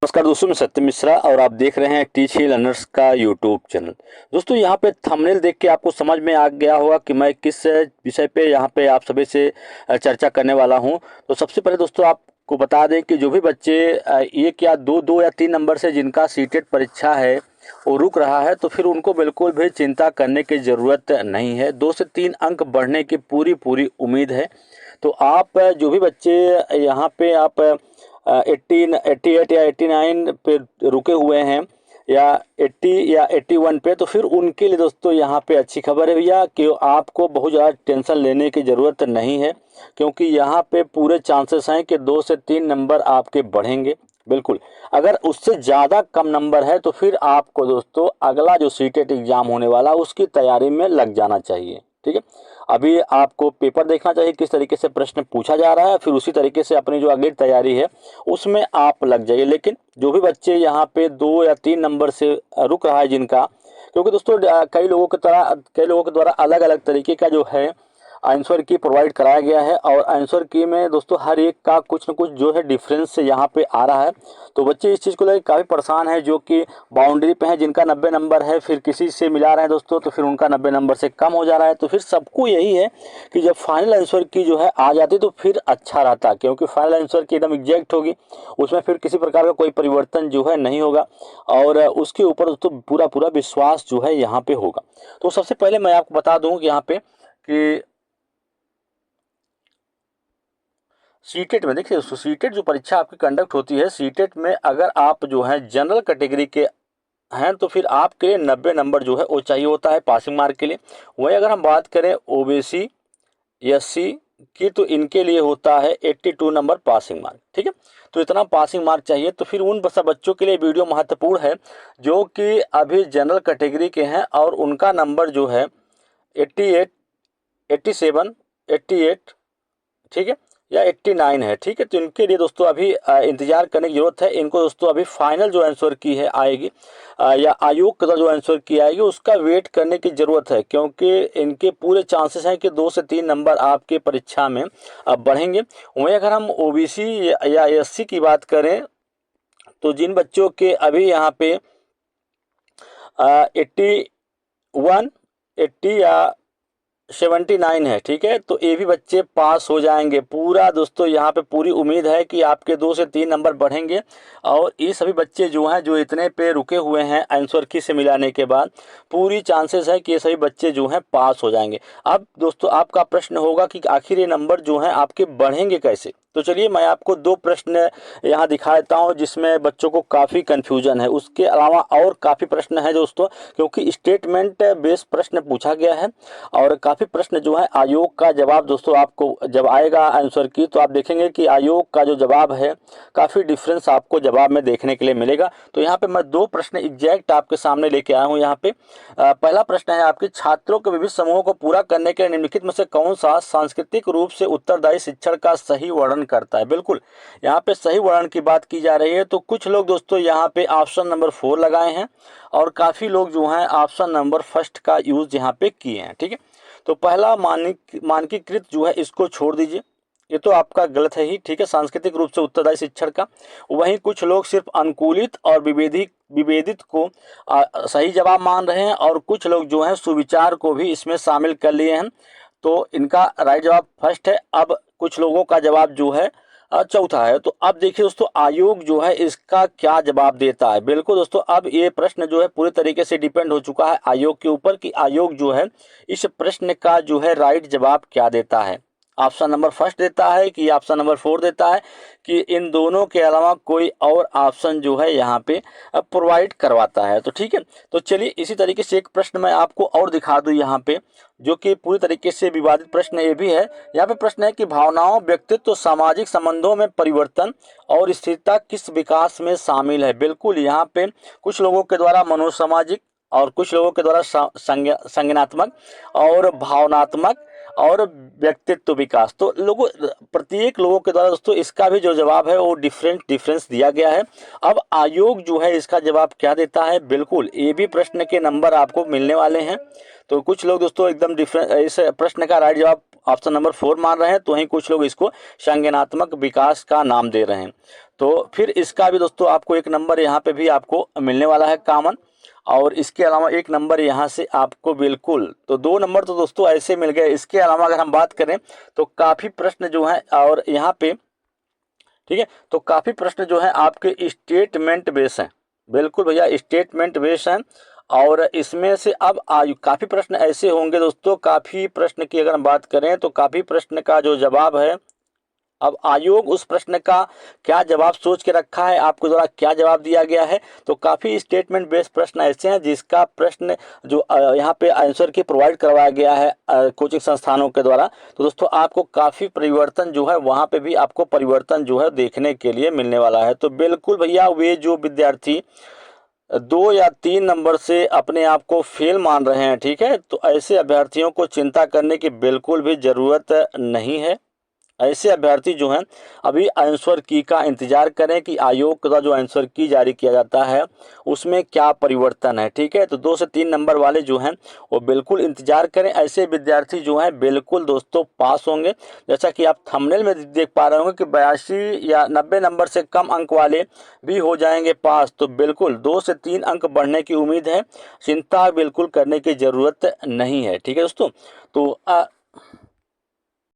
नमस्कार दोस्तों, मैं सत्यम मिश्रा और आप देख रहे हैं टीच ही लर्नर्स का यूट्यूब चैनल। दोस्तों, यहाँ पे थंबनेल देख के आपको समझ में आ गया होगा कि मैं किस विषय पे यहाँ पे आप सभी से चर्चा करने वाला हूँ। तो सबसे पहले दोस्तों आपको बता दें कि जो भी बच्चे एक या दो या तीन नंबर से जिनका सीटेट परीक्षा है वो रुक रहा है, तो फिर उनको बिल्कुल भी चिंता करने की ज़रूरत नहीं है। 2 से 3 अंक बढ़ने की पूरी उम्मीद है। तो आप जो भी बच्चे यहाँ पे आप 88 या 89 पे रुके हुए हैं या 80 या 81 पे, तो फिर उनके लिए दोस्तों यहाँ पे अच्छी खबर है भैया कि आपको बहुत ज़्यादा टेंशन लेने की ज़रूरत नहीं है, क्योंकि यहाँ पे पूरे चांसेस हैं कि 2 से 3 नंबर आपके बढ़ेंगे। बिल्कुल, अगर उससे ज़्यादा कम नंबर है तो फिर आपको दोस्तों अगला जो सीटेट एग्ज़ाम होने वाला उसकी तैयारी में लग जाना चाहिए। ठीक है, अभी आपको पेपर देखना चाहिए किस तरीके से प्रश्न पूछा जा रहा है, फिर उसी तरीके से अपनी जो अगली तैयारी है उसमें आप लग जाइए। लेकिन जो भी बच्चे यहाँ पे 2 या 3 नंबर से रुक रहा है जिनका, क्योंकि दोस्तों कई लोगों के द्वारा अलग अलग तरीके का जो है आंसर की प्रोवाइड कराया गया है, और आंसर की में दोस्तों हर एक का कुछ न कुछ जो है डिफरेंस यहाँ पे आ रहा है। तो बच्चे इस चीज़ को लेकर काफ़ी परेशान है, जो कि बाउंड्री पे है जिनका 90 नंबर है, फिर किसी से मिला रहे हैं दोस्तों तो फिर उनका 90 नंबर से कम हो जा रहा है। तो फिर सबको यही है कि जब फाइनल आंसर की जो है आ जाती तो फिर अच्छा रहता, क्योंकि फाइनल आंसर की एकदम एग्जैक्ट होगी, उसमें फिर किसी प्रकार का कोई परिवर्तन जो है नहीं होगा, और उसके ऊपर दोस्तों पूरा विश्वास जो है यहाँ पे होगा। तो सबसे पहले मैं आपको बता दूँ कि यहाँ पे कि सीटेट में देखिए, सीटेट जो परीक्षा आपकी कंडक्ट होती है, सीटेट में अगर आप जो है जनरल कैटेगरी के हैं तो फिर आपके लिए 90 नंबर जो है वो चाहिए होता है पासिंग मार्क के लिए। वहीं अगर हम बात करें ओबीसी एससी की, तो इनके लिए होता है 82 नंबर पासिंग मार्क। ठीक है, तो इतना पासिंग मार्क चाहिए। तो फिर उन सब बच्चों के लिए वीडियो महत्वपूर्ण है जो कि अभी जनरल कैटेगरी के हैं और उनका नंबर जो है 88, 87, 88, ठीक है, या 89 है। ठीक है, तो इनके लिए दोस्तों अभी इंतजार करने की जरूरत है। इनको दोस्तों अभी फाइनल जो आंसर की है आएगी या आयोग का जो आंसर की आएगी उसका वेट करने की जरूरत है, क्योंकि इनके पूरे चांसेस हैं कि 2 से 3 नंबर आपके परीक्षा में बढ़ेंगे। वहीं अगर हम ओबीसी या एससी की बात करें, तो जिन बच्चों के अभी यहाँ पे 81, 80 या 79 है, ठीक है, तो ये भी बच्चे पास हो जाएंगे। पूरा दोस्तों यहाँ पे पूरी उम्मीद है कि आपके 2 से 3 नंबर बढ़ेंगे, और ये सभी बच्चे जो हैं जो इतने पे रुके हुए हैं आंसर की से मिलाने के बाद, पूरी चांसेस है कि ये सभी बच्चे जो हैं पास हो जाएंगे। अब दोस्तों आपका प्रश्न होगा कि आखिर ये नंबर जो हैं आपके बढ़ेंगे कैसे। तो चलिए मैं आपको 2 प्रश्न यहाँ दिखा देता हूँ जिसमें बच्चों को काफ़ी कन्फ्यूजन है। उसके अलावा और काफ़ी प्रश्न है दोस्तों, क्योंकि स्टेटमेंट बेस्ड प्रश्न पूछा गया है, और काफ़ी प्रश्न जो है आयोग का जवाब दोस्तों आपको जब आएगा आंसर की तो आप देखेंगे कि आयोग का जो जवाब है काफ़ी डिफरेंस आपको जवाब में देखने के लिए मिलेगा। तो यहाँ पे मैं 2 प्रश्न एग्जैक्ट आपके सामने लेके आया हूँ। यहाँ पे पहला प्रश्न है आपके, छात्रों के विविध समूहों को पूरा करने के लिए निम्नलिखित में से कौन सा सांस्कृतिक रूप से उत्तरदायी शिक्षण का सही वर्णन करता है। बिल्कुल, यहाँ पे सही वर्णन की बात की जा रही है। तो कुछ लोग दोस्तों यहाँ पे ऑप्शन नंबर 4 लगाए हैं, और काफ़ी लोग जो हैं ऑप्शन नंबर फर्स्ट का यूज़ यहाँ पे किए हैं। ठीक है, तो पहला मानकीकृत जो है इसको छोड़ दीजिए, ये तो आपका गलत है ही। ठीक है, सांस्कृतिक रूप से उत्तरदायी शिक्षण का, वहीं कुछ लोग सिर्फ अनुकूलित और विभेदित को सही जवाब मान रहे हैं, और कुछ लोग जो हैं सुविचार को भी इसमें शामिल कर लिए हैं। तो इनका राइट जवाब फर्स्ट है। अब कुछ लोगों का जवाब जो है चौथा है। तो अब देखिए दोस्तों आयोग जो है इसका क्या जवाब देता है। बिल्कुल दोस्तों, अब ये प्रश्न जो है पूरी तरीके से डिपेंड हो चुका है आयोग के ऊपर कि आयोग जो है इस प्रश्न का जो है राइट जवाब क्या देता है। ऑप्शन नंबर फर्स्ट देता है कि ऑप्शन नंबर 4 देता है, कि इन दोनों के अलावा कोई और ऑप्शन जो है यहाँ पे प्रोवाइड करवाता है। तो ठीक है, तो चलिए इसी तरीके से एक प्रश्न मैं आपको और दिखा दूँ यहाँ पे, जो कि पूरी तरीके से विवादित प्रश्न ये भी है। यहाँ पे प्रश्न है कि भावनाओं, व्यक्तित्व, सामाजिक संबंधों में परिवर्तन और स्थिरता किस विकास में शामिल है। बिल्कुल, यहाँ पे कुछ लोगों के द्वारा मनोसामाजिक, और कुछ लोगों के द्वारा संज्ञानात्मक और भावनात्मक और व्यक्तित्व विकास। तो प्रत्येक लोगों के द्वारा दोस्तों इसका भी जो जवाब है वो डिफरेंस दिया गया है। अब आयोग जो है इसका जवाब क्या देता है। बिल्कुल, ये भी प्रश्न के नंबर आपको मिलने वाले हैं। तो कुछ लोग दोस्तों एकदम डिफरेंट इस प्रश्न का राइट जवाब ऑप्शन नंबर 4 मान रहे हैं, तो वहीं कुछ लोग इसको संज्ञानात्मक विकास का नाम दे रहे हैं। तो फिर इसका भी दोस्तों आपको एक नंबर यहाँ पे भी आपको मिलने वाला है कॉमन, और इसके अलावा एक नंबर यहाँ से आपको बिल्कुल, तो 2 नंबर तो दोस्तों ऐसे मिल गए। इसके अलावा अगर हम बात करें तो काफ़ी प्रश्न जो हैं और यहाँ पे, ठीक है, तो काफ़ी प्रश्न जो हैं आपके स्टेटमेंट बेस हैं, बिल्कुल भैया स्टेटमेंट बेस हैं। और इसमें से अब आयु काफ़ी प्रश्न ऐसे होंगे दोस्तों, काफ़ी प्रश्न की अगर हम बात करें तो काफ़ी प्रश्न का जो जवाब है, अब आयोग उस प्रश्न का क्या जवाब सोच के रखा है, आपको द्वारा क्या जवाब दिया गया है। तो काफ़ी स्टेटमेंट बेस्ड प्रश्न ऐसे हैं जिसका प्रश्न जो यहाँ पे आंसर की प्रोवाइड करवाया गया है कोचिंग संस्थानों के द्वारा। तो दोस्तों आपको काफ़ी परिवर्तन जो है वहाँ पे भी आपको परिवर्तन जो है देखने के लिए मिलने वाला है। तो बिल्कुल भैया वे जो विद्यार्थी 2 या 3 नंबर से अपने आप को फेल मान रहे हैं, ठीक है, तो ऐसे अभ्यर्थियों को चिंता करने की बिल्कुल भी ज़रूरत नहीं है। ऐसे अभ्यर्थी जो हैं अभी आंसर की का इंतजार करें कि आयोग का जो आंसर की जारी किया जाता है उसमें क्या परिवर्तन है, ठीक है। तो 2 से 3 नंबर वाले जो हैं वो बिल्कुल इंतजार करें। ऐसे विद्यार्थी जो हैं बिल्कुल दोस्तों पास होंगे। जैसा कि आप थंबनेल में देख पा रहे होंगे कि 82 या 90 नंबर से कम अंक वाले भी हो जाएंगे पास। तो बिल्कुल 2 से 3 अंक बढ़ने की उम्मीद है, चिंता बिल्कुल करने की ज़रूरत नहीं है, ठीक है दोस्तों। तो